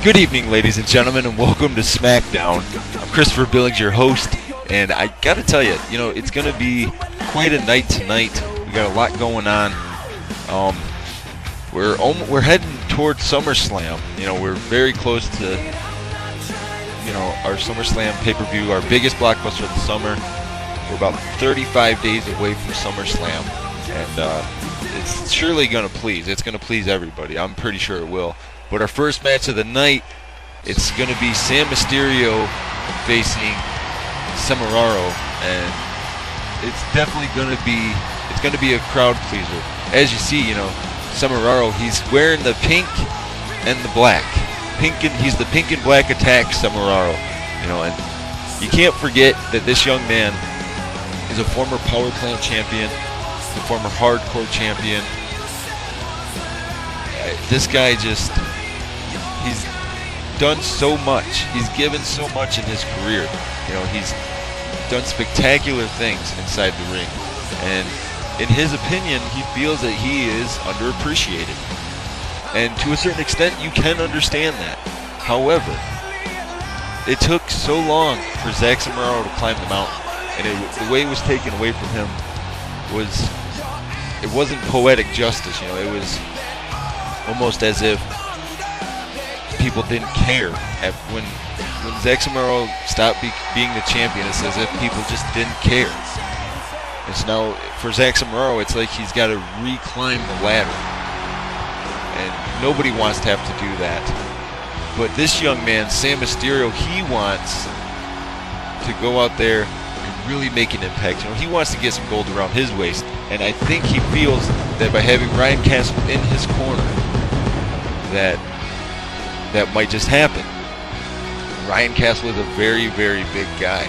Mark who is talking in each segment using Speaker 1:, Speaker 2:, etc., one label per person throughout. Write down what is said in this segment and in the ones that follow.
Speaker 1: Good evening, ladies and gentlemen, and welcome to SmackDown. I'm Christopher Billings, your host, and I gotta tell you, it's gonna be quite a night tonight. We got a lot going on. We're heading towards SummerSlam. We're very close to, our SummerSlam pay-per-view, our biggest blockbuster of the summer. We're about 35 days away from SummerSlam, and it's surely gonna please. It's gonna please everybody. I'm pretty sure it will. But our first match of the night, it's going to be Sam Mysterio facing Samararo, and it's definitely going to be a crowd pleaser. As you see, Samararo, he's wearing the pink and the black. He's the pink and black attack Samararo, and you can't forget that this young man is a former power plant champion, a former hardcore champion. This guy he's done so much. He's given so much in his career. He's done spectacular things inside the ring. And in his opinion, he feels that he is underappreciated. And to a certain extent, you can understand that. However, it took so long for Zack Samararo to climb the mountain. And the way it was taken away from him it wasn't poetic justice. It was almost as if people didn't care. When Zack Samararo stopped being the champion, it's as if people just didn't care. It's now, for Zack Samararo, it's like he's got to reclimb the ladder. And nobody wants to have to do that. But this young man, Sam Mysterio, he wants to go out there and really make an impact. He wants to get some gold around his waist. And I think he feels that by having Ryan Castle in his corner, that might just happen. Ryan Castle is a very, very big guy,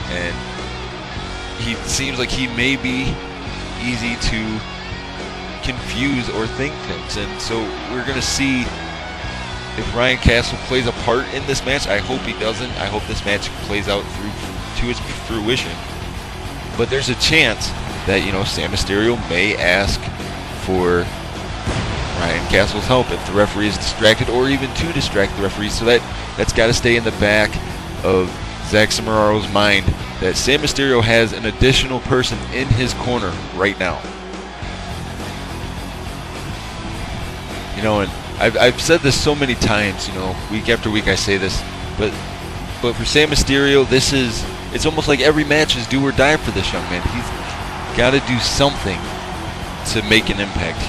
Speaker 1: and he seems like he may be easy to confuse or think things, and so we're going to see if Ryan Castle plays a part in this match. I hope he doesn't. I hope this match plays out to its fruition, but there's a chance that Sam Mysterio may ask for Ryan Castle's help if the referee is distracted, or even to distract the referee. So that's got to stay in the back of Zack Samararo's mind, that Sam Mysterio has an additional person in his corner right now. And I've said this so many times, week after week I say this, but for Sam Mysterio, it's almost like every match is do or die for this young man. He's got to do something to make an impact.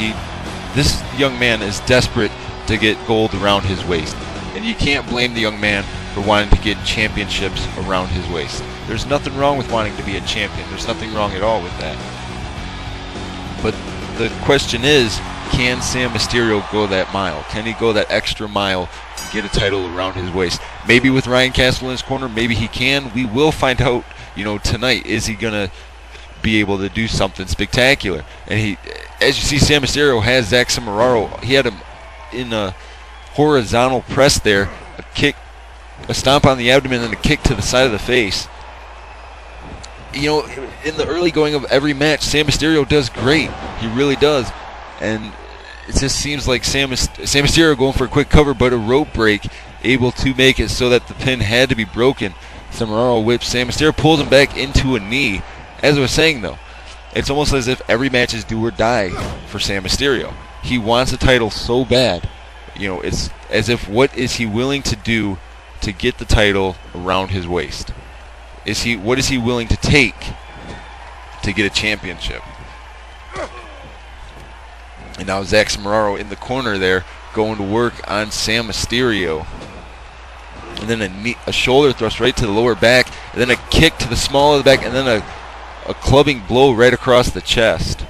Speaker 1: This young man is desperate to get gold around his waist. And you can't blame the young man for wanting to get championships around his waist. There's nothing wrong with wanting to be a champion. There's nothing wrong at all with that. But the question is, can Sam Mysterio go that mile? Can he go that extra mile and get a title around his waist? Maybe with Ryan Castle in his corner, maybe he can. We will find out, tonight. Is he going to be able to do something spectacular? And as you see, Sam Mysterio has Zack Samararo. He had him in a horizontal press there, a kick, a stomp on the abdomen, and a kick to the side of the face. In the early going of every match, Sam Mysterio does great. He really does. And it just seems like Sam Mysterio going for a quick cover, but a rope break, able to make it so that the pin had to be broken. Samararo whips Sam Mysterio, pulls him back into a knee. As I was saying, though, it's almost as if every match is do or die for Sam Mysterio. He wants a title so bad. It's as if, what is he willing to do to get the title around his waist? What is he willing to take to get a championship? And now Zack Samararo in the corner there, going to work on Sam Mysterio. And then a shoulder thrust right to the lower back, and then a kick to the small of the back, and then a clubbing blow right across the chest.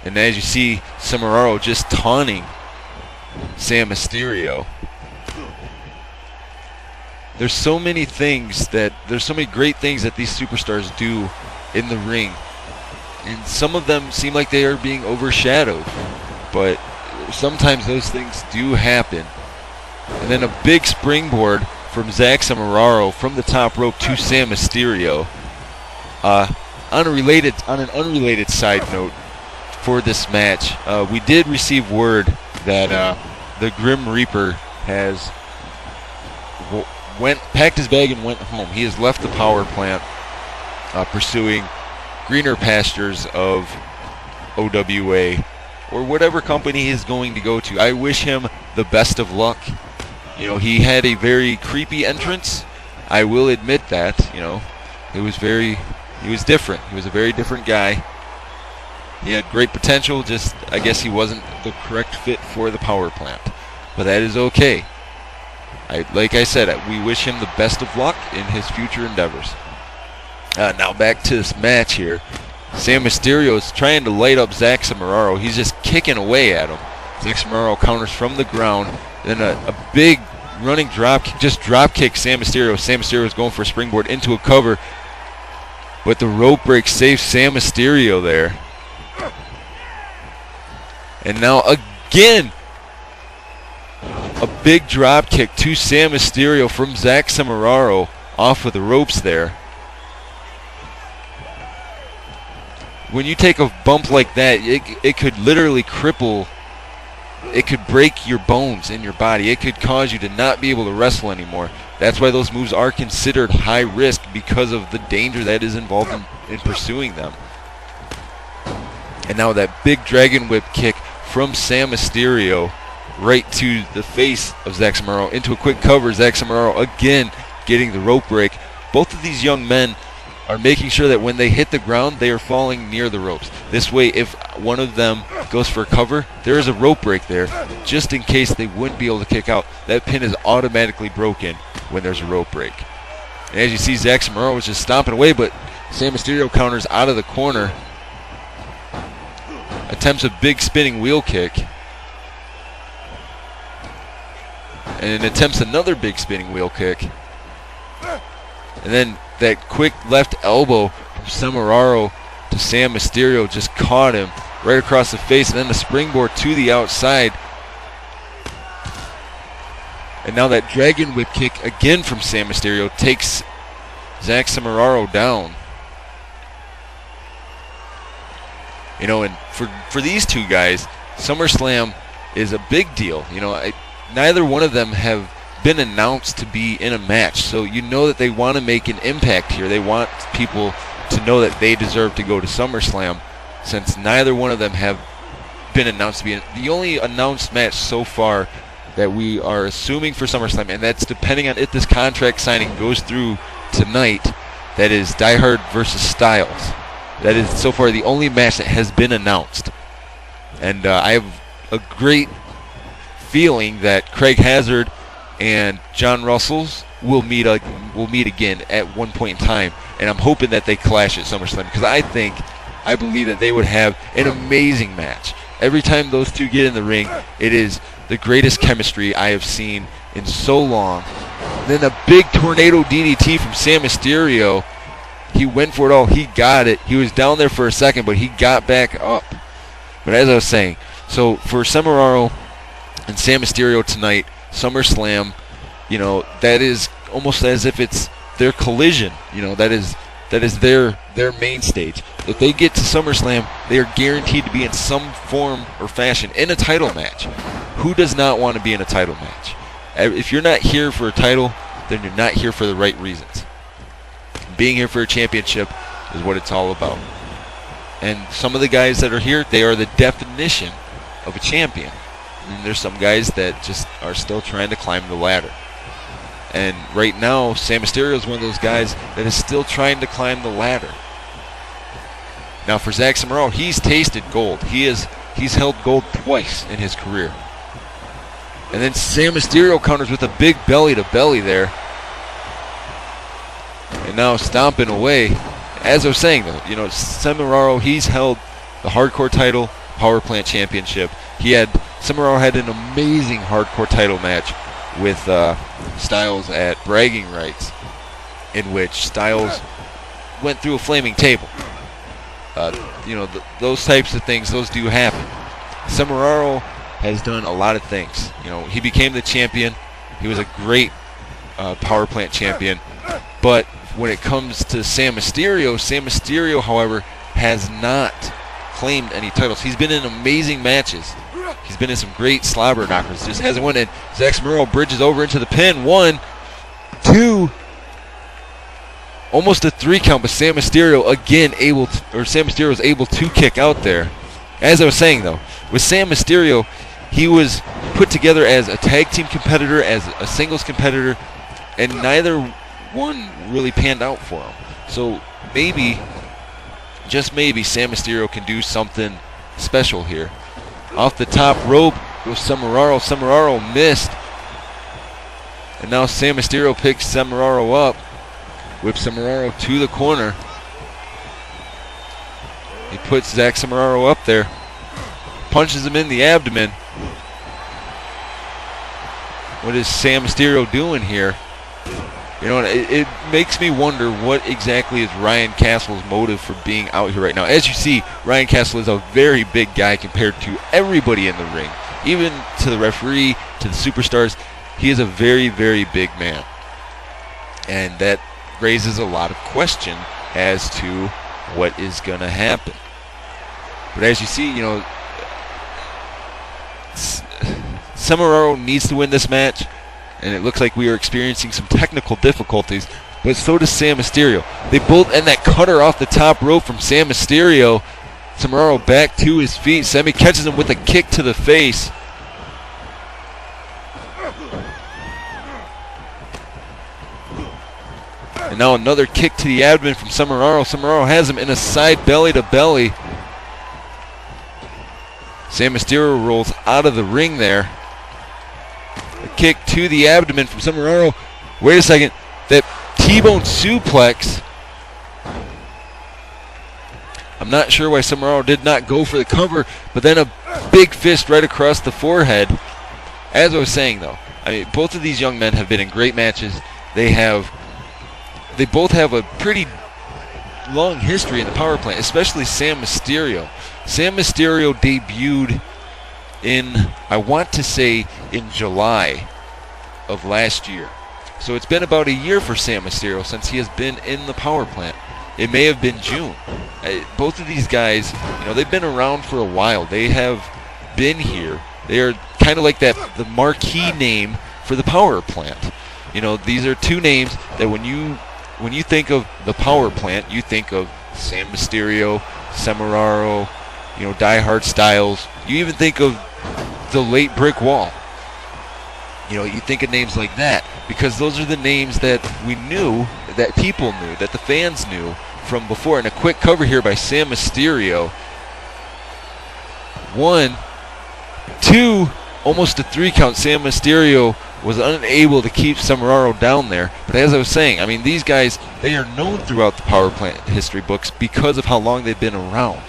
Speaker 1: And as you see, Samararo just taunting Sam Mysterio. There's so many great things that these superstars do in the ring. And some of them seem like they are being overshadowed. But sometimes those things do happen. And then a big springboard from Zack Samararo from the top rope to Sam Mysterio. On an unrelated side note for this match, we did receive word that the Grim Reaper has packed his bag and went home. He has left the power plant, pursuing greener pastures of OWA or whatever company he's going to go to. I wish him the best of luck. You know, he had a very creepy entrance. I will admit that. You know, he was different. He was a very different guy. He had great potential, just I guess he wasn't the correct fit for the power plant. But that is okay. Like I said, we wish him the best of luck in his future endeavors. Now back to this match here. Sam Mysterio is trying to light up Zack Samararo. He's just kicking away at him. Zack Samararo counters from the ground. Then a big running drop kick, just drop kick Sam Mysterio. Sam Mysterio is going for a springboard into a cover. But the rope break saves Sam Mysterio there. And now again, a big drop kick to Sam Mysterio from Zack Samararo off of the ropes there. When you take a bump like that, it could literally cripple, it could break your bones in your body. It could cause you to not be able to wrestle anymore. That's why those moves are considered high risk, because of the danger that is involved in pursuing them. And now that big dragon whip kick from Sam Mysterio right to the face of Zack Samararo into a quick cover. Zack Samararo again getting the rope break. Both of these young men are making sure that when they hit the ground, they are falling near the ropes. This way, if one of them goes for a cover, there is a rope break there, just in case they wouldn't be able to kick out. That pin is automatically broken when there's a rope break. And as you see, Zack Samararo was just stomping away, but Sam Mysterio counters out of the corner. Attempts a big spinning wheel kick. And attempts another big spinning wheel kick. And then that quick left elbow from Samararo to Sam Mysterio just caught him right across the face. And then the springboard to the outside. And now that dragon whip kick again from Sam Mysterio takes Zack Samararo down. You know, and for these two guys, SummerSlam is a big deal. You know, neither one of them have been announced to be in a match, so you know that they want to make an impact here. They want people to know that they deserve to go to SummerSlam, since neither one of them have been announced to be in. The only announced match so far that we are assuming for SummerSlam, and that's depending on if this contract signing goes through tonight, that is Die Hard versus Styles. That is so far the only match that has been announced. And I have a great feeling that Craig Hazard and John Russell's will meet again at one point in time, and I'm hoping that they clash at SummerSlam, because I believe that they would have an amazing match. Every time those two get in the ring, it is the greatest chemistry I have seen in so long. Then a big tornado DDT from Sam Mysterio. He went for it all. He got it. He was down there for a second, but he got back up. But as I was saying, so for Samararo and Sam Mysterio tonight, SummerSlam, you know, that is almost as if it's their collision. You know, that is their main stage. If they get to SummerSlam, they are guaranteed to be in some form or fashion in a title match. Who does not want to be in a title match? If you're not here for a title, then you're not here for the right reasons. Being here for a championship is what it's all about. And some of the guys that are here, they are the definition of a champion. And there's some guys that just are still trying to climb the ladder. And right now, Sam Mysterio is one of those guys that is still trying to climb the ladder. Now for Zack Samararo, he's tasted gold. He's held gold twice in his career. And then Sam Mysterio counters with a big belly-to-belly there. And now stomping away. As I was saying, though, you know, Samararo, he's held the hardcore title, Power Plant Championship. Samararo had an amazing hardcore title match with Styles at Bragging Rights, in which Styles went through a flaming table. You know, those types of things, those do happen. Samararo has done a lot of things. You know, he became the champion. He was a great Power Plant champion. But when it comes to Sam Mysterio, however, has not claimed any titles. He's been in amazing matches. He's been in some great slobber knockers. Just hasn't won. And Zack Samararo bridges over into the pin. 1, 2. Almost a 3 count, but Sam Mysterio again Sam Mysterio was able to kick out there. As I was saying though, with Sam Mysterio, he was put together as a tag team competitor, as a singles competitor, and neither one really panned out for him. So maybe, just maybe, Sam Mysterio can do something special here. Off the top rope goes Samararo. Samararo missed. And now Sam Mysterio picks Samararo up. Whips Samararo to the corner. He puts Zack Samararo up there. Punches him in the abdomen. What is Sam Mysterio doing here? You know, it makes me wonder what exactly is Ryan Castle's motive for being out here right now. As you see, Ryan Castle is a very big guy compared to everybody in the ring. Even to the referee, to the superstars, he is a very, very big man. And that raises a lot of question as to what is going to happen. But as you see, you know, Samararo needs to win this match, and it looks like we are experiencing some technical difficulties, but so does Sam Mysterio. They both end that cutter off the top rope from Sam Mysterio. Samararo back to his feet. Sammy catches him with a kick to the face. And now another kick to the abdomen from Samararo. Samararo has him in a side belly to belly. Sam Mysterio rolls out of the ring there. A kick to the abdomen from Samararo. Wait a second. That T-bone suplex. I'm not sure why Samararo did not go for the cover, but then a big fist right across the forehead. As I was saying, though, I mean, both of these young men have been in great matches. They both have a pretty long history in the power plant, especially Sam Mysterio. Sam Mysterio debuted in, I want to say, in July of last year. So it's been about a year for Sam Mysterio since he has been in the power plant. It may have been June. Both of these guys, you know, they've been around for a while. They have been here. They are kind of like the marquee name for the power plant. You know, these are two names that when you think of the power plant, you think of Sam Mysterio, Samararo, you know, Die Hard Styles. You even think of the late Brick Wall. You know, you think of names like that because those are the names that we knew, that people knew, that the fans knew from before. And a quick cover here by Sam Mysterio. 1, 2, almost a 3 count. Sam Mysterio was unable to keep Samararo down there. But as I was saying, I mean, these guys, they are known throughout the power plant history books because of how long they've been around.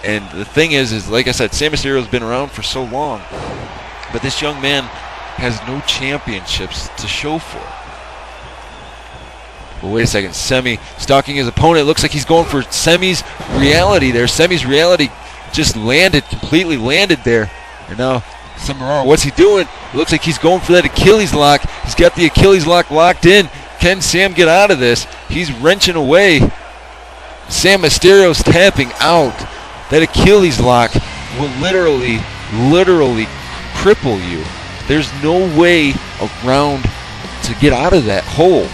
Speaker 1: And the thing is like I said, Sam Mysterio's been around for so long, but this young man has no championships to show for it. Well, wait a second. Semi stalking his opponent. Looks like he's going for Semi's reality there. Semi's reality just completely landed there. And now Samararo, what's he doing? It looks like he's going for that Achilles lock. He's got the Achilles lock locked in. Can Sam get out of this? He's wrenching away. Sam Mysterio's tapping out. That Achilles lock will literally cripple you. There's no way around to get out of that hold.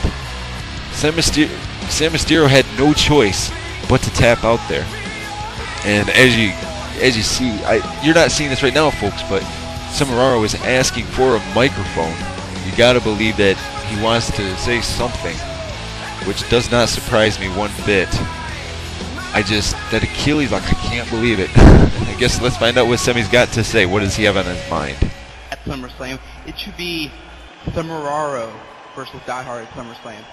Speaker 1: Sam Mysterio had no choice but to tap out there. And as you see, you're not seeing this right now, folks, but Samararo is asking for a microphone. You got to believe that he wants to say something, which does not surprise me one bit. That Achilles lock, I can't believe it. I guess let's find out what Semi's got to say. What does he have on his mind?
Speaker 2: At SummerSlam, it should be Samararo versus Die Hard at SummerSlam.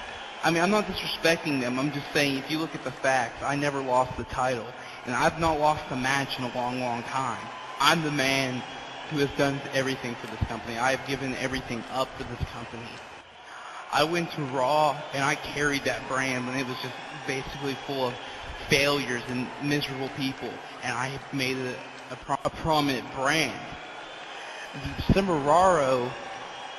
Speaker 2: I mean, I'm not disrespecting them. I'm just saying, if you look at the facts, I never lost the title. And I've not lost a match in a long, long time. I'm the man who has done everything for this company. I have given everything up for this company. I went to Raw, and I carried that brand when it was just basically full of failures and miserable people, and I have made it a prominent brand. Samararo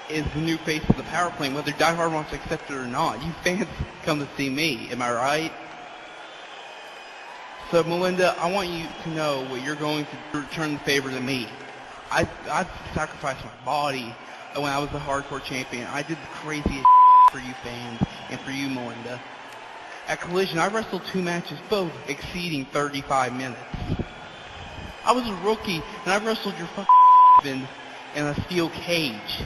Speaker 2: is the new face of the power plant, whether Die Hard wants to accept it or not. You fans come to see me, am I right? So Melinda, I want you to know what you're going to return the favor to me. I sacrificed my body when I was the hardcore champion. I did the craziest for you fans and for you, Melinda. At Collision, I wrestled 2 matches, both exceeding 35 minutes. I was a rookie, and I wrestled your fucking in a steel cage.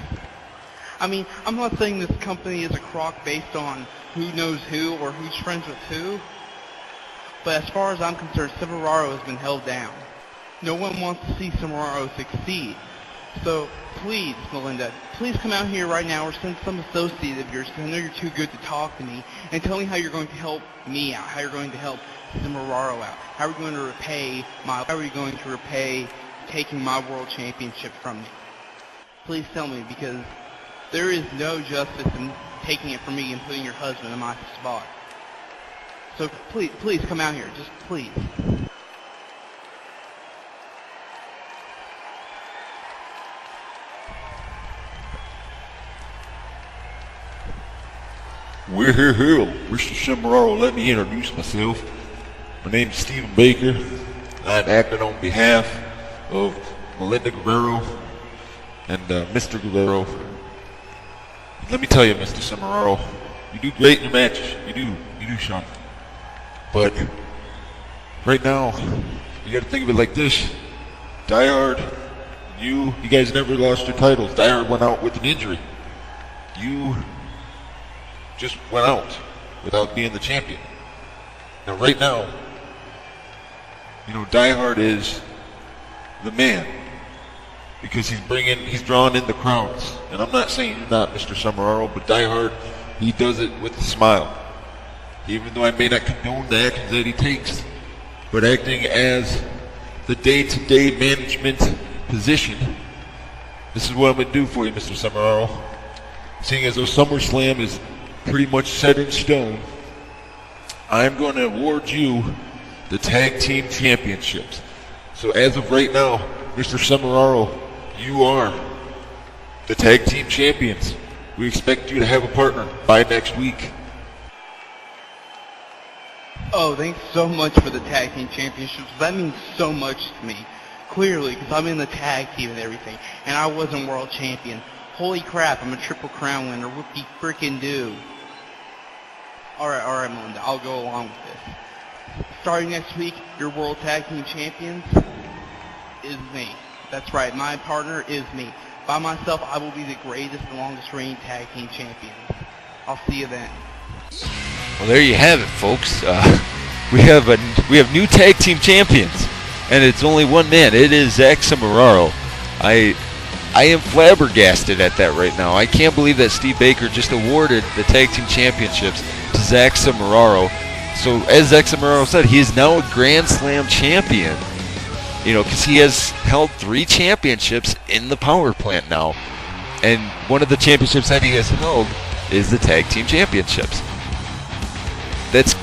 Speaker 2: I mean, I'm not saying this company is a crock based on who knows who or who's friends with who, but as far as I'm concerned, Cimoraro has been held down. No one wants to see Cimoraro succeed. So please, Melinda, please come out here right now or send some associate of yours, because I know you're too good to talk to me, and tell me how you're going to help me out, how you're going to help Cimoraro out, how are you going to repay taking my world championship from me. Please tell me, because there is no justice in taking it from me and putting your husband in my spot. So please come out here, just please.
Speaker 3: We're here, Mr. Cimoraro. Let me introduce myself. My name is Stephen Baker. I'm acting on behalf of Melinda Guerrero and Mr. Guerrero. Let me tell you, Mr. Cimoraro, you do great in your matches. You do, Sean. But right now, you got to think of it like this: Die Hard, you guys never lost your titles. Die Hard went out with an injury. You just went out without being the champion. Now, right now, Die Hard is the man because he's drawing in the crowds. And I'm not saying you're not, Mr. Cimoraro, but Die Hard, he does it with a smile. Even though I may not condone the actions that he takes, but acting as the day-to-day management position, this is what I'm going to do for you, Mr. Cimoraro. Seeing as though SummerSlam is pretty much set in stone, I'm going to award you the Tag Team Championships. So as of right now, Mr. Cimoraro, you are the Tag Team Champions. We expect you to have a partner by next week.
Speaker 2: Oh, thanks so much for the Tag Team Championships. That means so much to me. Clearly, because I'm in the tag team and everything, and I wasn't world champion. Holy crap, I'm a Triple Crown winner. Whoopie frickin' do. Alright, Melinda, I'll go along with this. Starting next week, your World Tag Team Champions is me. That's right, my partner is me. By myself, I will be the greatest and longest reigning Tag Team Champions. I'll see you then.
Speaker 1: Well, there you have it, folks. We have new Tag Team Champions, and it's only one man. It is Zack Cimoraro. I am flabbergasted at that right now. I can't believe that Steve Baker just awarded the Tag Team Championships to Zack Cimoraro. So, as Zack Cimoraro said, he is now a Grand Slam champion. Because he has held 3 championships in the power plant now. And one of the championships that he has held is the Tag Team Championships. That's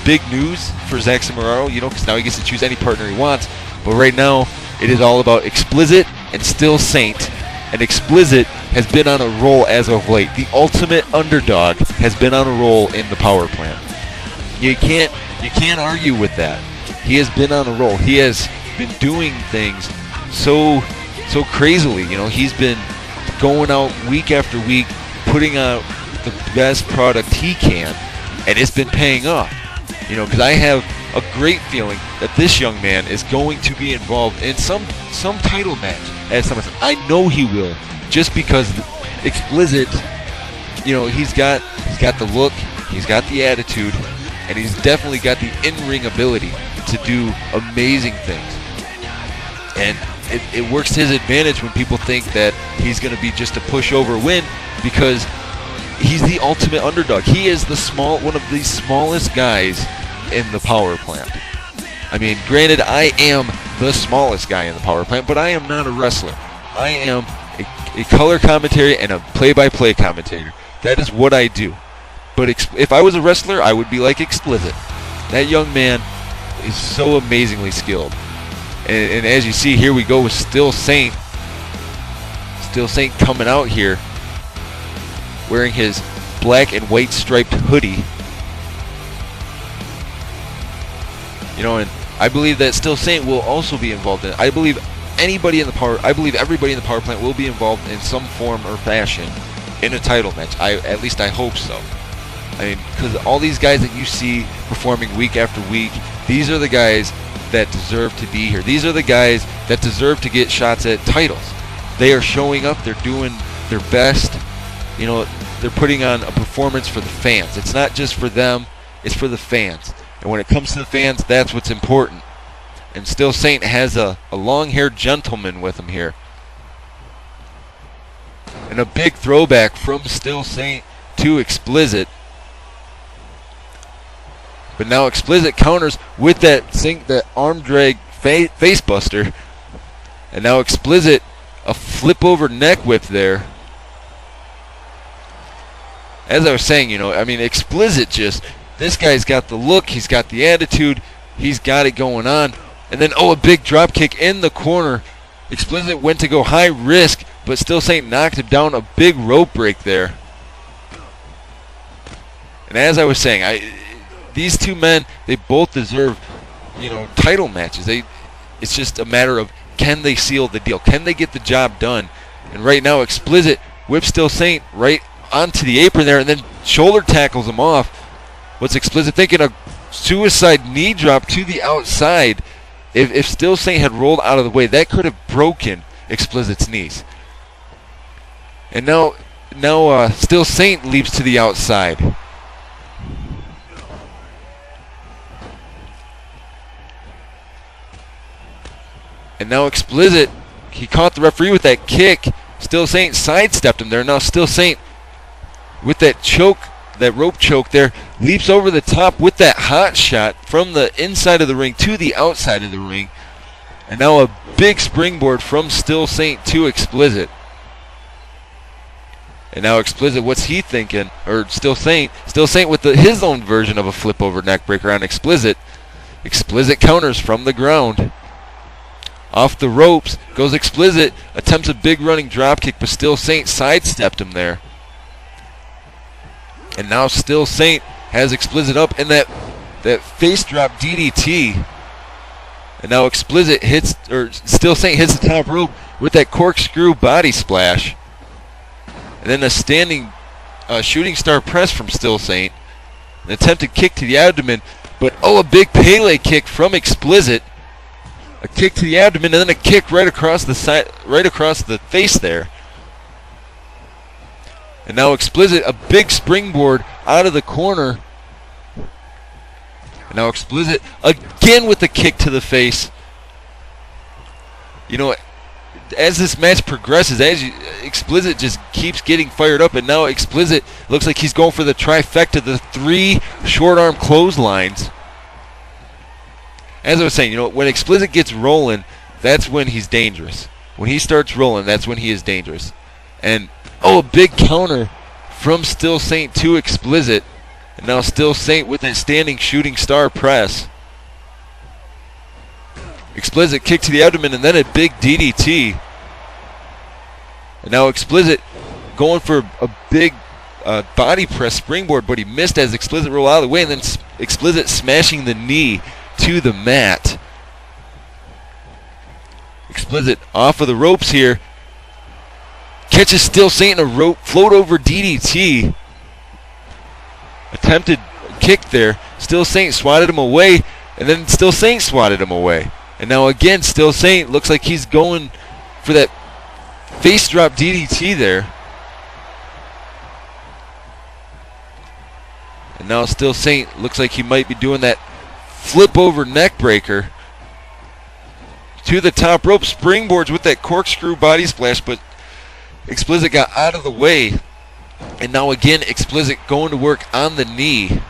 Speaker 1: big news for Zack Cimoraro, because now he gets to choose any partner he wants. But right now, it is all about Explicit and Still Saint. And Explicit has been on a roll as of late. The ultimate underdog has been on a roll in the power plant. You can't argue with that. He has been on a roll. He has been doing things so crazily. He's been going out week after week, putting out the best product he can, and it's been paying off. Because I have a great feeling that this young man is going to be involved in some title match at SummerSlam. I know he will, just because Explicit, he's got the look, he's got the attitude, and he's definitely got the in-ring ability to do amazing things. And it works to his advantage when people think that he's going to be just a pushover win, because he's the ultimate underdog. He is one of the smallest guys in the power plant. I mean, granted, I am the smallest guy in the power plant, but I am not a wrestler. I am a color commentary and a play-by-play commentator. That is what I do. But if I was a wrestler, I would be like Explicit. That young man is so amazingly skilled. And as you see, here we go with Still Saint. Still Saint coming out here wearing his black and white striped hoodie. And I believe that Still Saint will also be involved in it. I believe everybody in the power plant will be involved in some form or fashion in a title match. At least I hope so. I mean, because all these guys that you see performing week after week, these are the guys that deserve to be here. These are the guys that deserve to get shots at titles. They are showing up. They're doing their best. You know, they're putting on a performance for the fans. It's not just for them. It's for the fans. And when it comes to the fans, that's what's important. And Still Saint has a long-haired gentleman with him here. And a big throwback from Still Saint to Explicit. But now Explicit counters with that arm drag face buster. And now Explicit, a flip over neck whip there. As I was saying, you know, I mean, Explicit this guy's got the look, he's got the attitude, he's got it going on. And then, a big drop kick in the corner. Explicit went to go high risk, but Still Saint knocked him down. A big rope break there. And as I was saying, these two men, they both deserve, you know, title matches. It's just a matter of, can they seal the deal? Can they get the job done? And right now, Explicit whips Still Saint right onto the apron there, and then shoulder tackles him off. What's Explicit thinking? A suicide knee drop to the outside. If Still Saint had rolled out of the way, that could have broken Explicit's knees. And now Still Saint leaps to the outside. And now Explicit, he caught the referee with that kick. Still Saint sidestepped him there. Now Still Saint, with that choke, that rope choke there, leaps over the top with that hot shot from the inside of the ring to the outside of the ring. And now a big springboard from Still Saint to Explicit. And now Explicit, what's he thinking? Or Still Saint with his own version of a flip over neck breaker on Explicit. Explicit counters from the ground. Off the ropes goes Explicit, attempts a big running drop kick, but Still Saint sidestepped him there. And now Still Saint has Explicit up in that face drop DDT. And now Still Saint hits the top rope with that corkscrew body splash. And then a standing shooting star press from Still Saint. An attempted kick to the abdomen, but a big Pele kick from Explicit. A kick to the abdomen, and then a kick right across the side, right across the face there. And now Explicit, a big springboard out of the corner. And now Explicit again with the kick to the face. You know, as this match progresses, Explicit just keeps getting fired up, and now Explicit looks like he's going for the trifecta, the 3 short arm clotheslines. As I was saying, you know, when Explicit gets rolling, that's when he's dangerous. When he starts rolling, that's when he is dangerous. And, a big counter from Still Saint to Explicit. And now Still Saint with that standing shooting star press. Explicit kick to the abdomen, and then a big DDT. And now Explicit going for a big body press springboard, but he missed as Explicit rolled out of the way, and then Explicit smashing the knee to the mat. Explicit off of the ropes here. Catches Still Saint in a rope float over DDT. Attempted kick there. Still Saint swatted him away, and then Still Saint swatted him away. And now again, Still Saint looks like he's going for that face drop DDT there. And now Still Saint looks like he might be doing that flip over neck breaker to the top rope, springboards with that corkscrew body splash, but Explicit got out of the way. And now again, Explicit going to work on the knee.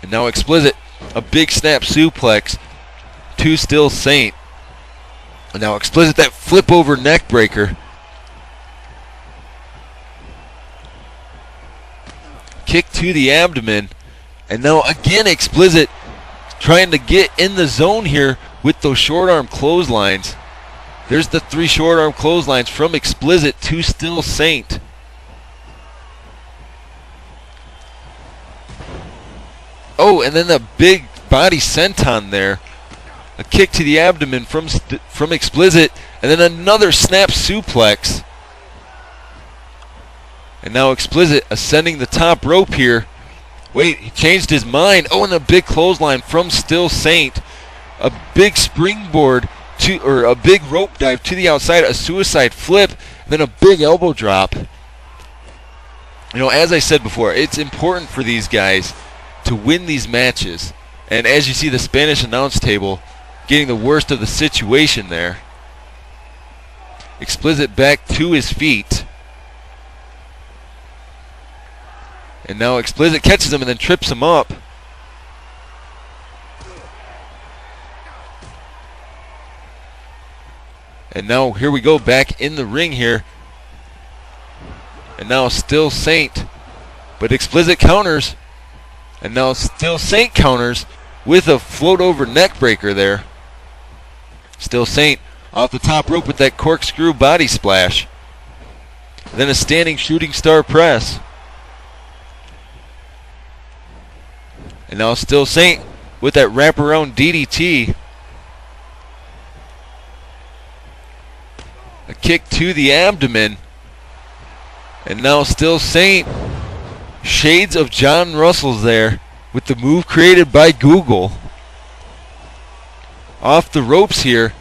Speaker 1: And now Explicit, a big snap suplex to Still Saint. And now Explicit, that flip over neck breaker. Kick to the abdomen. And now again Explicit trying to get in the zone here with those short arm clotheslines. There's the 3 short arm clotheslines from Explicit to Still Saint. And then the big body senton there A kick to the abdomen from Explicit, and then another snap suplex. And now Explicit ascending the top rope here. Wait, he changed his mind. Oh, and a big clothesline from Still Saint. A big springboard or a big rope dive to the outside, a suicide flip, then a big elbow drop. You know, as I said before, it's important for these guys to win these matches. And as you see the Spanish announce table getting the worst of the situation there. Explicit back to his feet. And now Explicit catches him and then trips him up. And now here we go, back in the ring here. And now Still Saint. But Explicit counters. And now Still Saint counters with a float over neck breaker there. Still Saint off the top rope with that corkscrew body splash. Then a standing shooting star press. And now Still Saint with that wraparound DDT. A kick to the abdomen. And now Still Saint. Shades of John Russell's there with the move created by Google. Off the ropes here.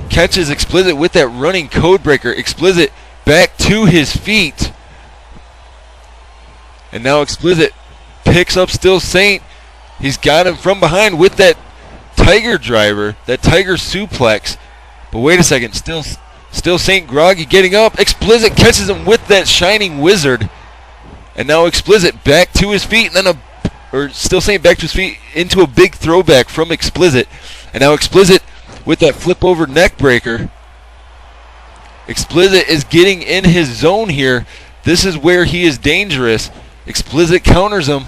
Speaker 1: Catches Explicit with that running code breaker. Explicit back to his feet. And now Explicit picks up Still Saint. He's got him from behind with that Tiger driver, that Tiger suplex. But wait a second, Still Saint groggy getting up. Explicit catches him with that Shining Wizard. And now Explicit back to his feet, and then Still Saint back to his feet into a big throwback from Explicit. And now Explicit with that flip over neck breaker. Explicit is getting in his zone here. This is where he is dangerous. Explicit counters him.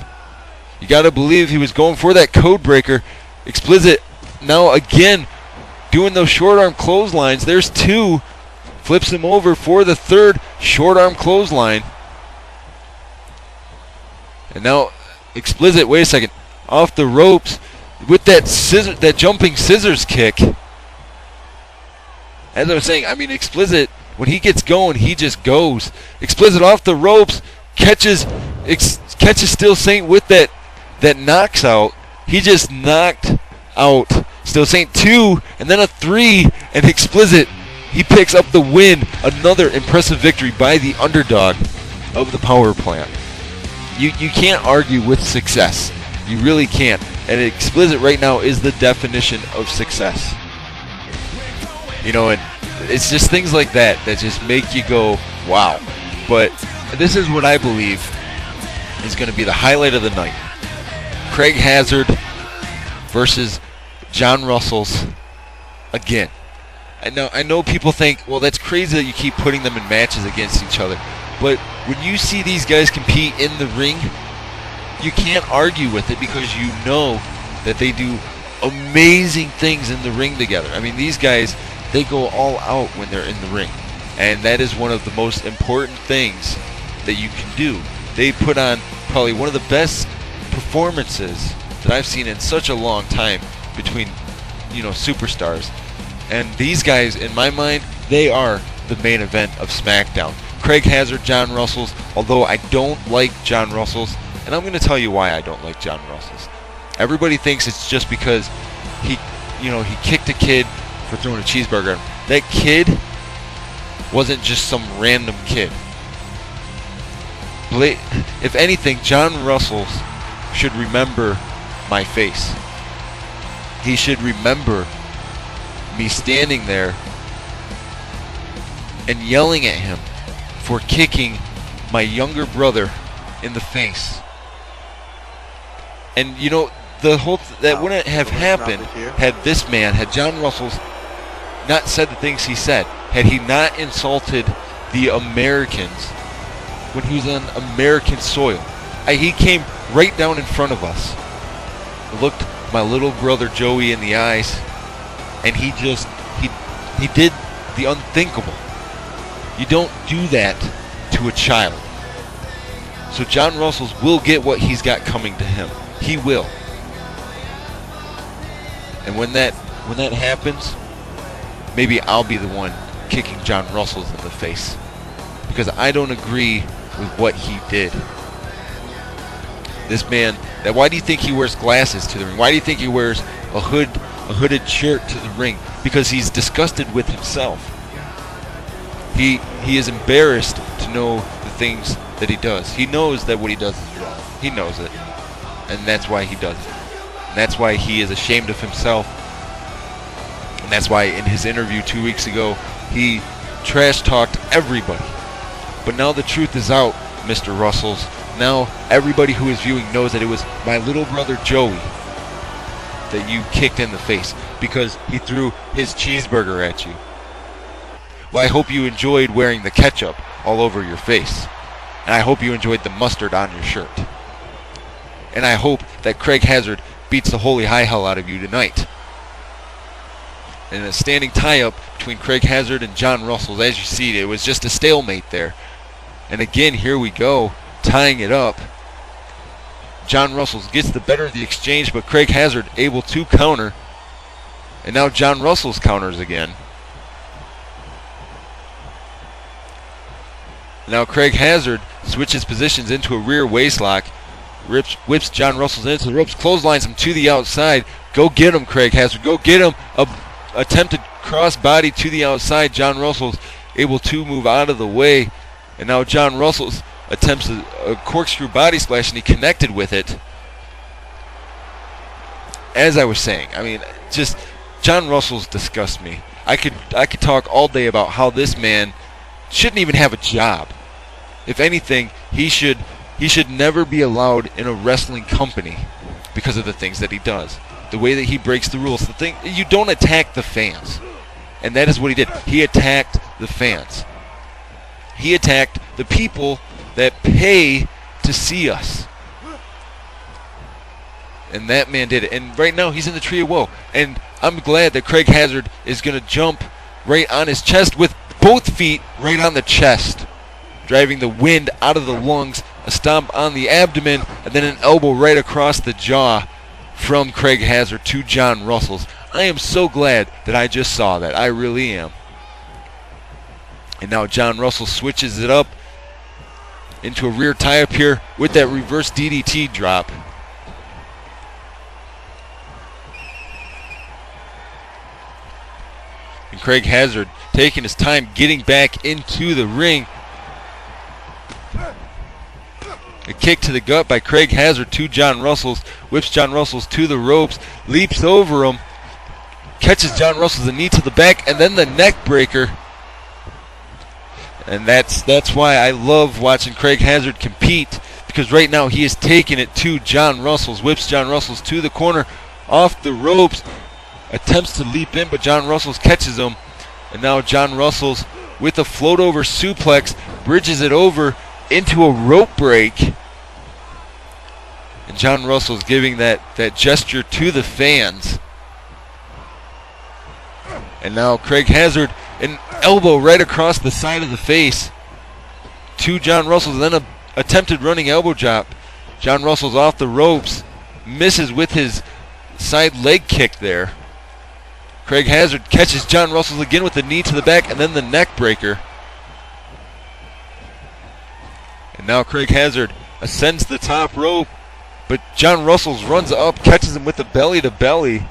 Speaker 1: You got to believe he was going for that code breaker. Explicit now again doing those short arm clotheslines. There's two. Flips him over for the third short arm clothesline. And now Explicit, wait a second, off the ropes with that jumping scissors kick. As I was saying, I mean, Explicit, when he gets going, he just goes. Explicit off the ropes, catches Still Saint with that knocks out. He just knocked out Still Saint 2, and then a 3, and Explicit, he picks up the win. Another impressive victory by the underdog of the power plant. You can't argue with success. You really can't. And Explicit right now is the definition of success. You know, and it's just things like that that just make you go, wow. But this is what I believe is going to be the highlight of the night. Craig Hazard versus John Russell's again. I know people think, well, that's crazy that you keep putting them in matches against each other. But when you see these guys compete in the ring, you can't argue with it because you know that they do amazing things in the ring together. I mean, these guys, they go all out when they're in the ring. And that is one of the most important things that you can do. They put on probably one of the best performances that I've seen in such a long time between, superstars. And these guys, in my mind, they are the main event of SmackDown. Craig Hazard, John Russell's, although I don't like John Russell's, and I'm going to tell you why I don't like John Russell's. Everybody thinks it's just because he kicked a kid for throwing a cheeseburger at him. That kid wasn't just some random kid. If anything, John Russell's should remember my face. He should remember me standing there and yelling at him for kicking my younger brother in the face. And that wouldn't have happened had John Russell's not said the things he said, had he not insulted the Americans when he was on American soil. He came right down in front of us, looked my little brother Joey in the eyes, and he did the unthinkable. You don't do that to a child. So John Russell's will get what he's got coming to him. He will. And when that happens, maybe I'll be the one kicking John Russell's in the face, because I don't agree with what he did. This man, why do you think he wears glasses to the ring? Why do you think he wears a hooded shirt to the ring? Because he's disgusted with himself. He is embarrassed to know the things that he does. He knows that what he does is wrong. He knows it. And that's why he does it. And that's why he is ashamed of himself. And that's why in his interview 2 weeks ago, he trash-talked everybody. But now the truth is out, Mr. Russells. Now everybody who is viewing knows that it was my little brother Joey that you kicked in the face because he threw his cheeseburger at you. Well, I hope you enjoyed wearing the ketchup all over your face. And I hope you enjoyed the mustard on your shirt. And I hope that Craig Hazard beats the holy high hell out of you tonight. And a standing tie-up between Craig Hazard and John Russell. As you see, it was just a stalemate there. And again, here we go, tying it up. John Russell gets the better of the exchange, but Craig Hazard able to counter. And now John Russell's counters again. Now Craig Hazard switches positions into a rear waistlock. Whips John Russell into the ropes, clotheslines him to the outside. Go get him, Craig Hazard. Go get him. Attempted cross-body to the outside. John Russell's able to move out of the way. And now John Russell's attempts a corkscrew body splash, and he connected with it. As I was saying, I mean, just John Russell's disgust me. I could talk all day about how this man shouldn't even have a job. If anything, he should never be allowed in a wrestling company because of the things that he does. The way that he breaks the rules. The thing, you don't attack the fans. And that is what he did. He attacked the fans. He attacked the people that pay to see us. And that man did it. And right now he's in the tree of woe. And I'm glad that Craig Hazard is going to jump right on his chest with both feet right on the chest, driving the wind out of the lungs, a stomp on the abdomen, and then an elbow right across the jaw from Craig Hazard to John Russell's. I am so glad that I just saw that. I really am. And now John Russell switches it up into a rear tie-up here with that reverse DDT drop. And Craig Hazard taking his time getting back into the ring. A kick to the gut by Craig Hazard to John Russell's. Whips John Russell's to the ropes. Leaps over him. Catches John Russell's knee to the back. And then the neck breaker. And that's why I love watching Craig Hazard compete. Because right now he is taking it to John Russell's. Whips John Russell's to the corner. Off the ropes. Attempts to leap in, but John Russell's catches him. And now John Russell's with a float over suplex. Bridges it over into a rope break. And John Russell's giving that gesture to the fans. And now Craig Hazard, an elbow right across the side of the face to John Russell's. Then an attempted running elbow drop. John Russell's off the ropes. Misses with his side leg kick there. Craig Hazard catches John Russell's again with the knee to the back and then the neck breaker. And now Craig Hazard ascends the top rope, but John Russell's runs up, catches him with the belly to belly.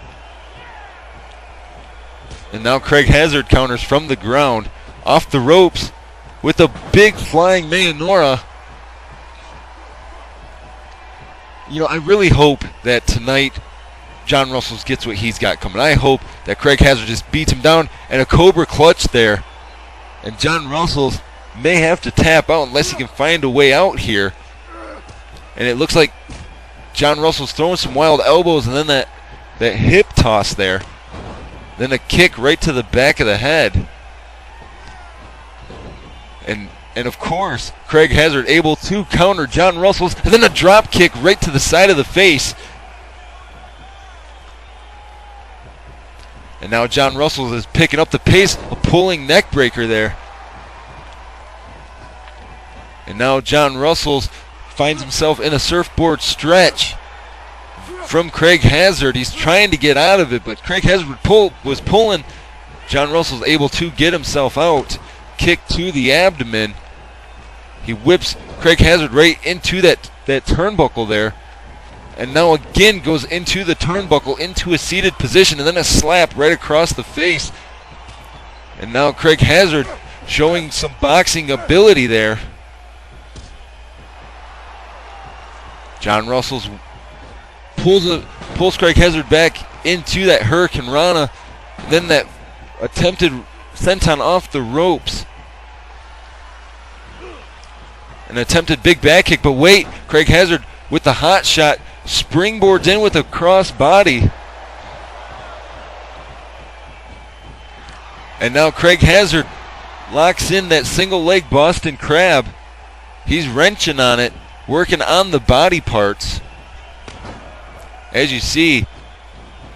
Speaker 1: And now Craig Hazard counters from the ground, off the ropes, with a big flying Mayonora. You know, I really hope that tonight John Russell's gets what he's got coming. I hope that Craig Hazard just beats him down and a Cobra clutch there. And John Russell's may have to tap out unless he can find a way out here. And it looks like John Russell's throwing some wild elbows and then that hip toss there. Then a kick right to the back of the head. And of course, Craig Hazard able to counter John Russell's, and then a drop kick right to the side of the face. And now John Russell is picking up the pace, a pulling neck breaker there. And now John Russell finds himself in a surfboard stretch. from Craig Hazard. He's trying to get out of it, but Craig Hazard was pulling. John Russell's able to get himself out. Kick to the abdomen. He whips Craig Hazard right into that turnbuckle there. And now again goes into the turnbuckle, into a seated position, and then a slap right across the face. And now Craig Hazard showing some boxing ability there. John Russell pulls Craig Hazard back into that Hurricane Rana. Then that attempted senton off the ropes. An attempted big back kick, but wait, Craig Hazard with the hot shot springboards in with a cross body. And now Craig Hazard locks in that single leg Boston Crab. He's wrenching on it, working on the body parts. As you see,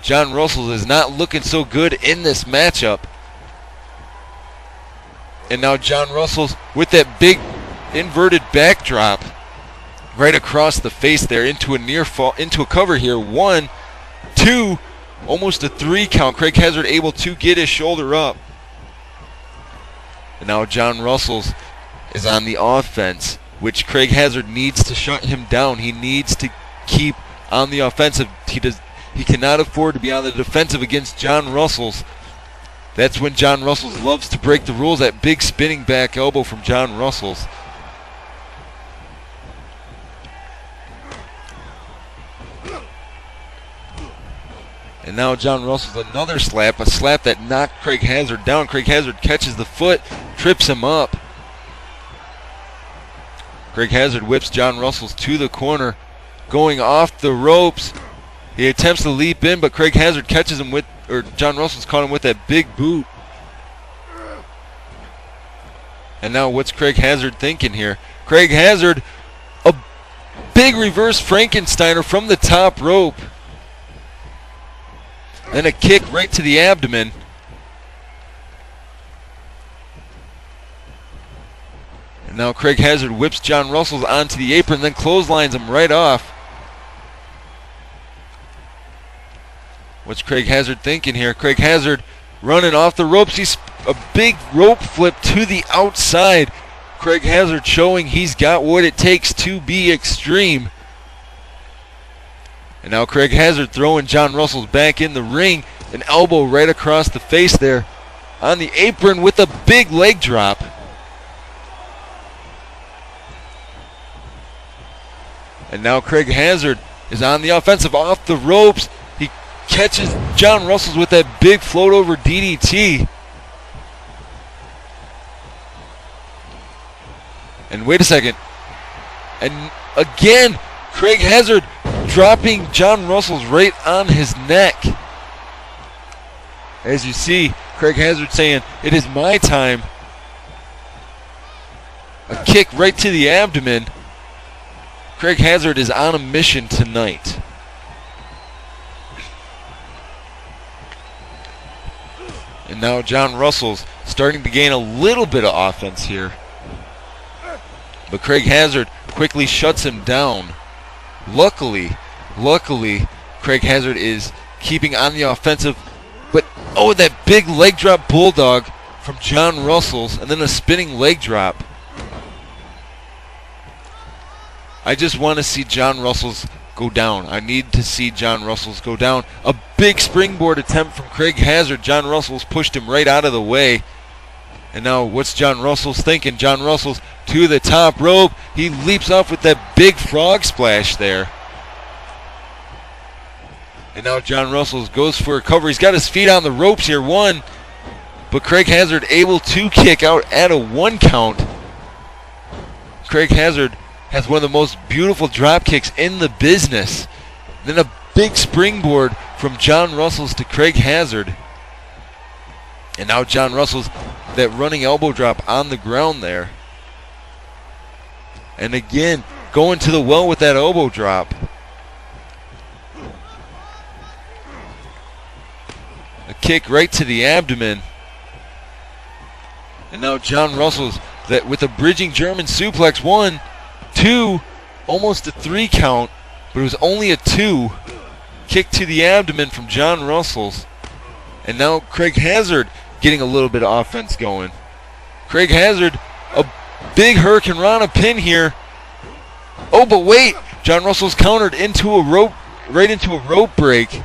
Speaker 1: John Russell is not looking so good in this matchup. And now John Russell's with that big inverted backdrop right across the face there into a near fall, into a cover here. 1, 2, almost a 3 count. Craig Hazard able to get his shoulder up. And now John Russell's is on the offense, which Craig Hazard needs to shut him down. He needs to keep on the offensive. He cannot afford to be on the defensive against John Russell's. That's when John Russell's loves to break the rules. That big spinning back elbow from John Russell's. And now John Russell's another slap, a slap that knocked Craig Hazard down. Craig Hazard catches the foot, trips him up. Craig Hazard whips John Russell's to the corner, going off the ropes. He attempts to leap in, but Craig Hazard catches him with, or John Russell's caught him with that big boot. And now what's Craig Hazard thinking here? Craig Hazard, a big reverse Frankensteiner from the top rope. Then a kick right to the abdomen. And now Craig Hazard whips John Russell onto the apron, then clotheslines him right off. What's Craig Hazard thinking here? Craig Hazard running off the ropes. He's a big rope flip to the outside. Craig Hazard showing he's got what it takes to be extreme. And now Craig Hazard throwing John Russell back in the ring. An elbow right across the face there on the apron with a big leg drop. And now Craig Hazard is on the offensive off the ropes. He catches John Russell with that big float over DDT. And wait a second. And again, Craig Hazard dropping John Russell's right on his neck. As you see, Craig Hazard saying, "It is my time." A kick right to the abdomen. Craig Hazard is on a mission tonight. And now John Russell's starting to gain a little bit of offense here. But Craig Hazard quickly shuts him down. Luckily, Craig Hazard is keeping on the offensive. But, oh, that big leg drop bulldog from John Russell's, and then a spinning leg drop. I just want to see John Russell's go down. I need to see John Russell's go down. A big springboard attempt from Craig Hazard. John Russell's pushed him right out of the way. And now what's John Russell's thinking? John Russell's to the top rope. He leaps off with that big frog splash there. And now John Russell goes for a cover. He's got his feet on the ropes here. 1. But Craig Hazard able to kick out at a 1 count. Craig Hazard has one of the most beautiful drop kicks in the business. Then a big springboard from John Russell's to Craig Hazard. And now John Russell's that running elbow drop on the ground there. And again, going to the well with that elbow drop. A kick right to the abdomen. And now John Russell's that with a bridging German suplex. 1, 2, almost a 3 count, but it was only a 2. kick to the abdomen from John Russell's. And now Craig Hazard getting a little bit of offense going. Craig Hazard, a big Hurricane Rana pin here. Oh, but wait, John Russell's countered into a rope, right into a rope break.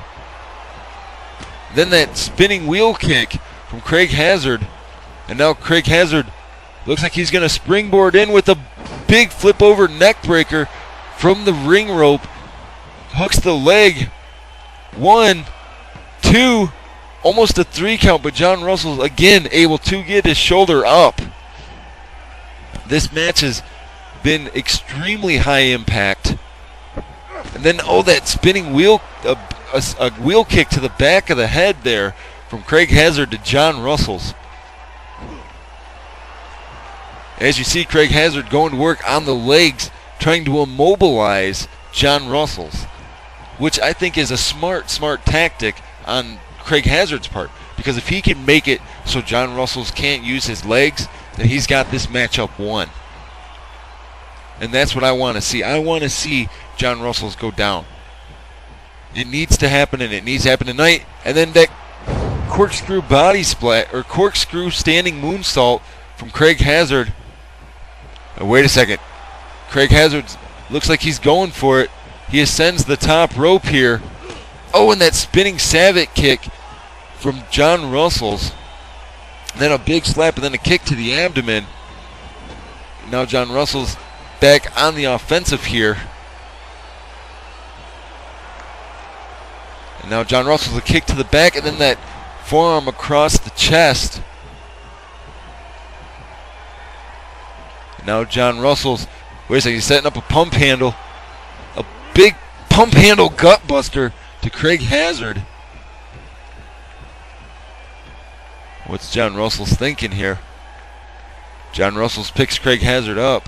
Speaker 1: Then that spinning wheel kick from Craig Hazard. And now Craig Hazard looks like he's going to springboard in with a big flip over neck breaker from the ring rope. Hooks the leg. 1, 2, almost a 3 count, but John Russell's again able to get his shoulder up. This match has been extremely high impact. And then, oh, that spinning wheel, a wheel kick to the back of the head there from Craig Hazard to John Russell's. As you see, Craig Hazard going to work on the legs, trying to immobilize John Russell's, which I think is a smart tactic on Craig Hazard's part. Because if he can make it so John Russell's can't use his legs, then he's got this matchup won. And that's what I want to see. I want to see John Russell's go down. It needs to happen, and it needs to happen tonight. And then that corkscrew body splat, or corkscrew standing moonsault from Craig Hazard. Oh, wait a second. Craig Hazard looks like he's going for it. He ascends the top rope here. Oh, and that spinning Savick kick from John Russell's. Then a big slap and then a kick to the abdomen. Now John Russell's back on the offensive here. And now John Russell's a kick to the back and then that forearm across the chest. Now John Russell's, wait a second, he's setting up a pump handle. A big pump handle gut buster to Craig Hazard. What's John Russell's thinking here? John Russell's picks Craig Hazard up.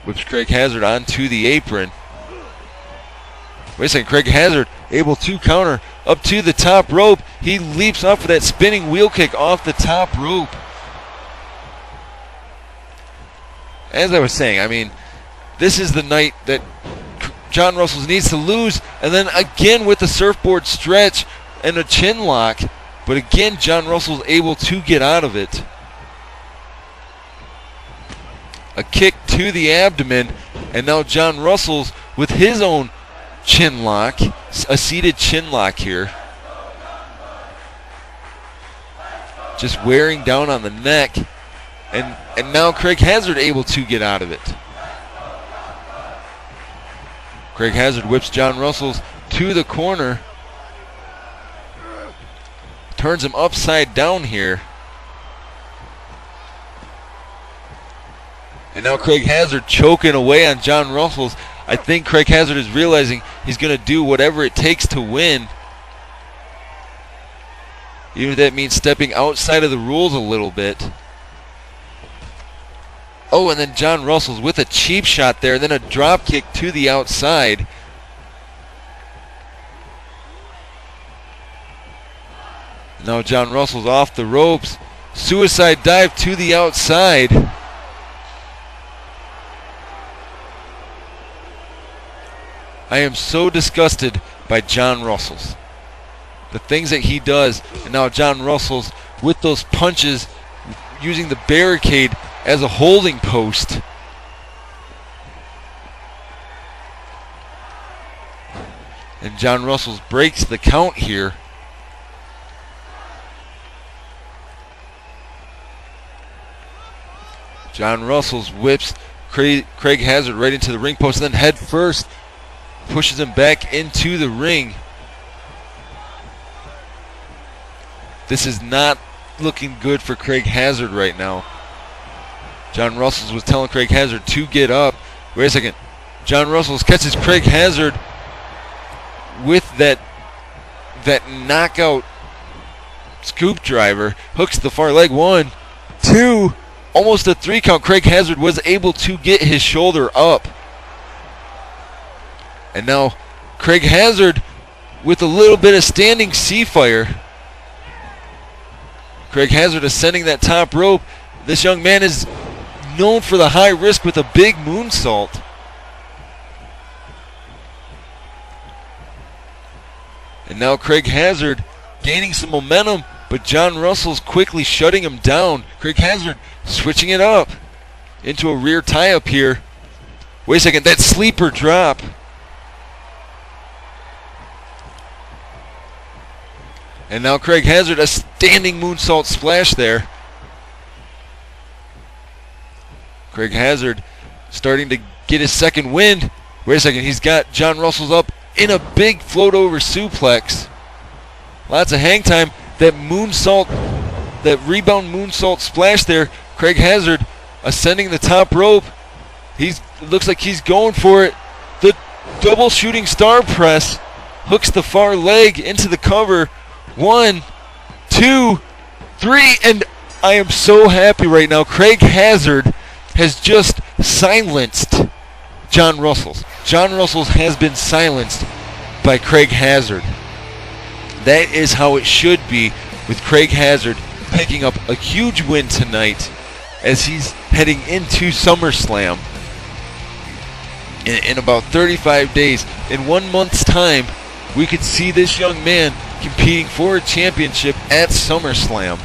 Speaker 1: Whips Craig Hazard onto the apron. Wait a second, Craig Hazard able to counter up to the top rope. He leaps off of that spinning wheel kick off the top rope. As I was saying, I mean, this is the night that John Russell needs to lose, and then again with the surfboard stretch and a chin lock, but again John Russell's able to get out of it. A kick to the abdomen, and now John Russell's with his own chin lock, a seated chin lock here. Just wearing down on the neck. And now Craig Hazard able to get out of it. Craig Hazard whips John Russell's to the corner. Turns him upside down here. And now Craig Hazard choking away on John Russell's. I think Craig Hazard is realizing he's going to do whatever it takes to win. Even if that means stepping outside of the rules a little bit. Oh, and then John Russell's with a cheap shot there, and then a drop kick to the outside. Now John Russell's off the ropes. Suicide dive to the outside. I am so disgusted by John Russell's. The things that he does, and now John Russell's with those punches, using the barricade as a holding post. And John Russell's breaks the count here. John Russell's whips Craig Hazard right into the ring post, and then head first pushes him back into the ring. This is not looking good for Craig Hazard right now. John Russell's was telling Craig Hazard to get up. Wait a second. John Russell's catches Craig Hazard with that knockout scoop driver. Hooks the far leg. 1, 2, almost a 3 count. Craig Hazard was able to get his shoulder up. And now Craig Hazard with a little bit of standing C-fire. Craig Hazard ascending that top rope. This young man is known for the high risk with a big moonsault. And now Craig Hazard gaining some momentum, but John Russell's quickly shutting him down. Craig Hazard switching it up into a rear tie-up here. Wait a second, that sleeper drop. And now Craig Hazard, a standing moonsault splash there. Craig Hazard starting to get his second wind. Wait a second, he's got John Russell's up in a big float over suplex. Lots of hang time. That moonsault, that rebound moonsault splash there. Craig Hazard ascending the top rope. It looks like he's going for it. The double shooting star press hooks the far leg into the cover. 1, 2, 3, and I am so happy right now. Craig Hazard has just silenced John Russell's. John Russell's has been silenced by Craig Hazard. That is how it should be, with Craig Hazard picking up a huge win tonight as he's heading into SummerSlam. In about 35 days, in 1 month's time, we could see this young man competing for a championship at SummerSlam.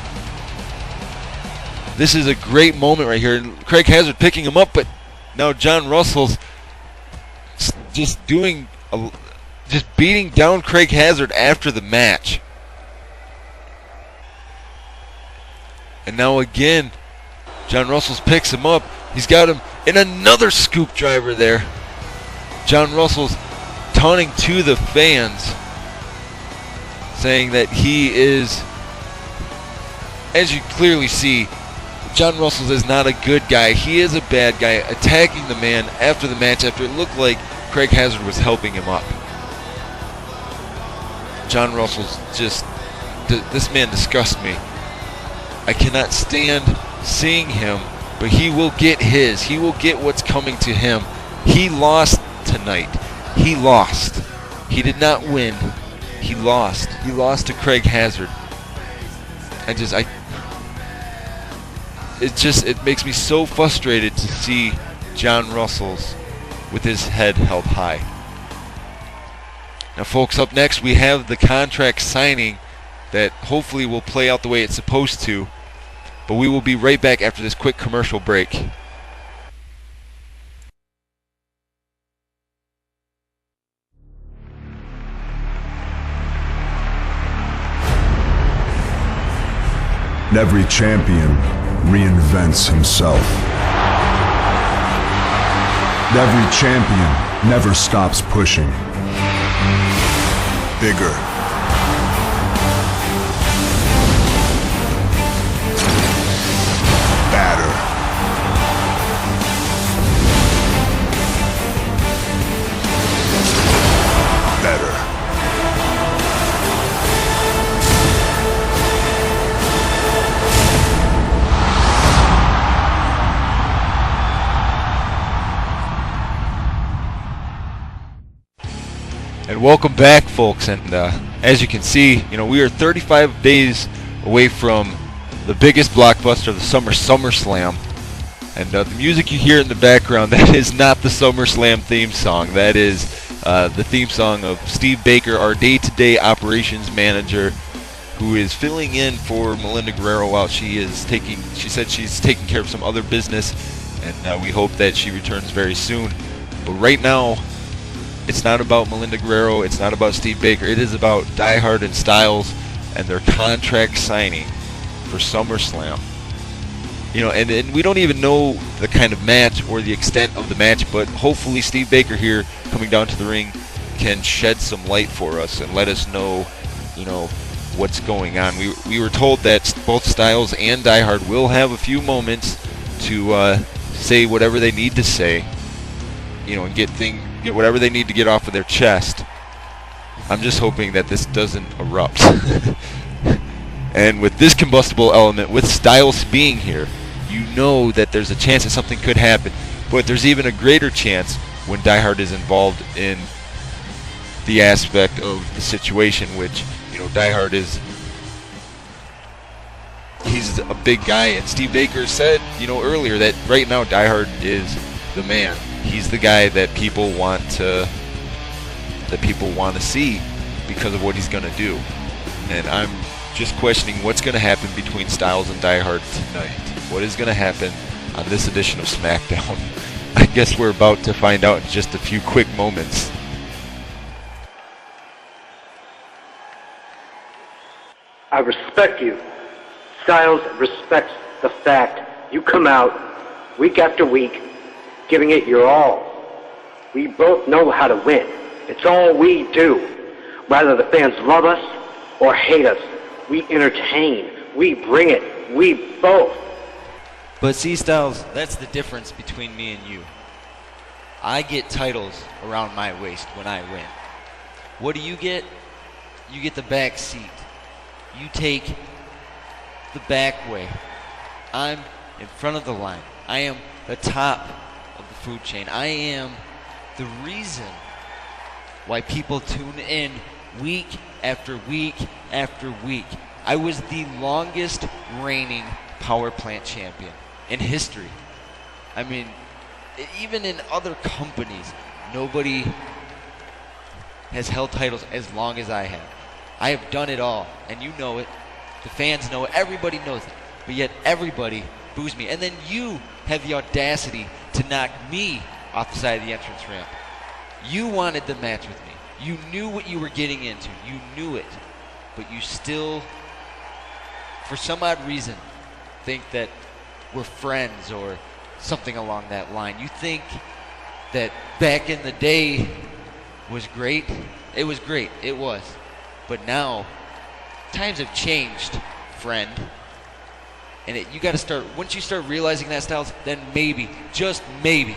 Speaker 1: This is a great moment right here. Craig Hazard picking him up, but now John Russell's just beating down Craig Hazard after the match. And now again, John Russell's picks him up. He's got him in another scoop driver there. John Russell's taunting to the fans, saying that he is, as you clearly see, John Russell is not a good guy. He is a bad guy, attacking the man after the match after it looked like Craig Hazard was helping him up. John Russell's just, this man disgusts me. I cannot stand seeing him, but he will get his. He will get what's coming to him. He lost tonight. He lost. He did not win. He lost. He lost to Craig Hazard. It makes me so frustrated to see John Russell's with his head held high. Now, folks, up next we have the contract signing that hopefully will play out the way it's supposed to. But we will be right back after this quick commercial break.
Speaker 4: Every champion reinvents himself. Every champion never stops pushing. Bigger. Badder. Better.
Speaker 1: And welcome back, folks. And as you can see, we are 35 days away from the biggest blockbuster of the SummerSlam. And the music you hear in the background, that is not the SummerSlam theme song. That is the theme song of Steve Baker, our day-to-day operations manager, who is filling in for Melinda Guerrero while she said she's taking care of some other business, and we hope that she returns very soon. But right now, it's not about Melinda Guerrero, it's not about Steve Baker, it is about Die Hard and Styles and their contract signing for SummerSlam. And we don't even know the kind of match or the extent of the match, but hopefully Steve Baker here coming down to the ring can shed some light for us and let us know, what's going on. We were told that both Styles and Die Hard will have a few moments to say whatever they need to say, and get whatever they need to get off of their chest. I'm just hoping that this doesn't erupt. And with this combustible element, with Styles being here, that there's a chance that something could happen. But there's even a greater chance when Die Hard is involved in the aspect of the situation, which, Die Hard he's a big guy, and Steve Baker said, earlier that right now Die Hard is the man. He's the guy that people want to see because of what he's going to do. And I'm just questioning what's going to happen between Styles and Die Hard tonight. What is going to happen on this edition of SmackDown? I guess we're about to find out in just a few quick moments.
Speaker 5: I respect you. Styles respects the fact you come out week after week giving it your all. We both know how to win. It's all we do. Whether the fans love us or hate us, we entertain. We bring it. We both.
Speaker 6: But see, Styles, that's the difference between me and you. I get titles around my waist when I win. What do you get? You get the back seat. You take the back way. I'm in front of the line. I am the top of the food chain. I am the reason why people tune in week after week after week. I was the longest reigning power plant champion in history. I mean, even in other companies, nobody has held titles as long as I have. I have done it all, and you know it. The fans know it. Everybody knows it. But yet everybody boos me. And then you have the audacity to knock me off the side of the entrance ramp. You wanted the match with me. You knew what you were getting into. You knew it. But you still, for some odd reason, think that we're friends or something along that line. You think that back in the day was great. It was great. It was. But now, times have changed, friend. And you got to start, once you start realizing that, Styles, then maybe, just maybe,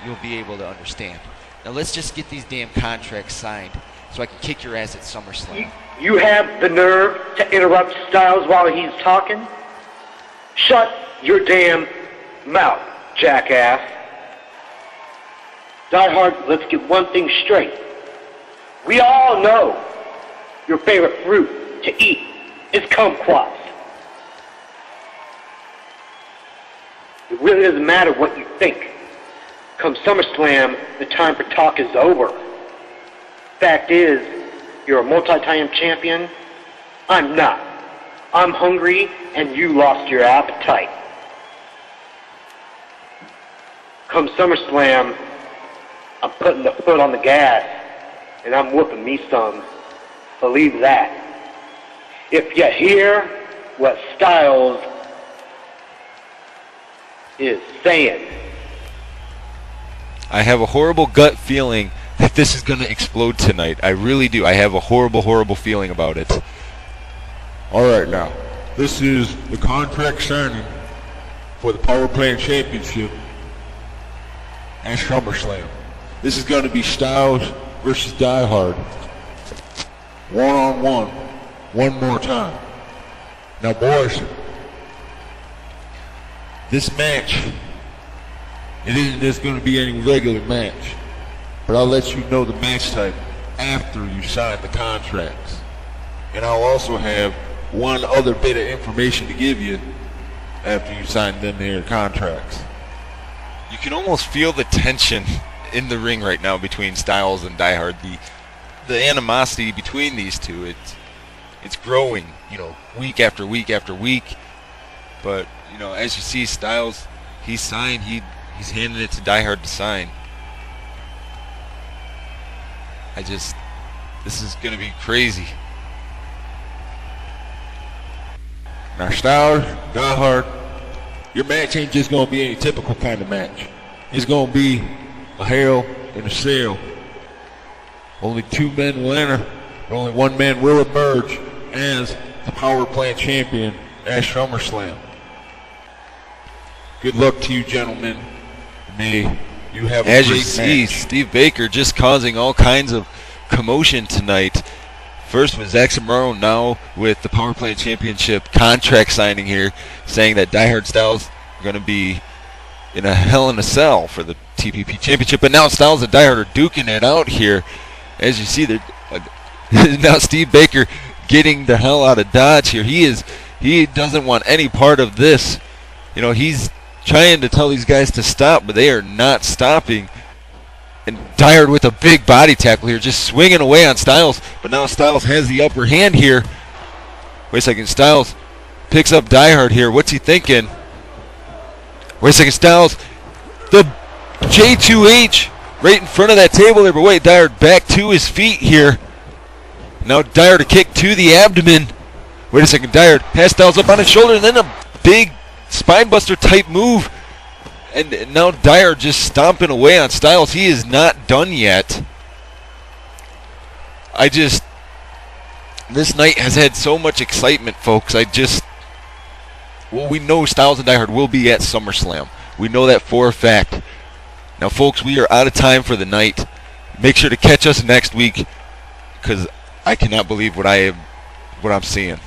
Speaker 6: you'll be able to understand. Now let's just get these damn contracts signed so I can kick your ass at SummerSlam.
Speaker 5: You have the nerve to interrupt Styles while he's talking? Shut your damn mouth, jackass. Die Hard, let's get one thing straight. We all know your favorite fruit to eat is kumquats. It really doesn't matter what you think. Come SummerSlam, the time for talk is over. Fact is, you're a multi-time champion. I'm not. I'm hungry, and you lost your appetite. Come SummerSlam, I'm putting the foot on the gas, and I'm whooping me some. Believe that. If you hear what Styles is saying.
Speaker 1: I have a horrible gut feeling that this is going to explode tonight. I really do. I have a horrible, horrible feeling about it.
Speaker 3: All right, now, this is the contract signing for the Power Plant Championship at SummerSlam. This is going to be Styles versus Die Hard. One-on-one, one more time. Now, boys, this match, it isn't just going to be any regular match, but I'll let you know the match type after you sign the contracts. And I'll also have one other bit of information to give you after you sign them their contracts.
Speaker 1: You can almost feel the tension in the ring right now between Styles and Die Hard. The animosity between these two, it's growing, week after week after week. But, as you see, Styles, he's signed, he's handed it to Die Hard to sign. This is going to be crazy.
Speaker 3: Now, Styles, Die Hard, your match ain't just going to be any typical kind of match. It's going to be a hell in a cell. Only two men will enter. Only one man will emerge as the Power Plant Champion at SummerSlam. Good luck to you, gentlemen. May you have a
Speaker 1: As
Speaker 3: great
Speaker 1: you see,
Speaker 3: match.
Speaker 1: Steve Baker just causing all kinds of commotion tonight. First with Zack Samarro, now with the Power Plant Championship contract signing here, saying that Die Hard Styles are going to be in a hell in a cell for the TPP Championship. But now Styles and Die Hard are duking it out here. As you see, now Steve Baker getting the hell out of Dodge here. He doesn't want any part of this. He's trying to tell these guys to stop, but they are not stopping. And Dyer with a big body tackle here, just swinging away on Styles. But now Styles has the upper hand here. Wait a second, Styles picks up Diehard here. What's he thinking? Wait a second, Styles. The J2H right in front of that table there. But wait, Dyer back to his feet here. Now Dyer to kick to the abdomen. Wait a second, Dyer has Styles up on his shoulder, and then a big spinebuster type move. And now Dyer just stomping away on Styles. He is not done yet. This night has had so much excitement, folks. We know Styles and Diehard will be at SummerSlam. We know that for a fact. Now, folks, we are out of time for the night. Make sure to catch us next week, because I cannot believe what I'm seeing.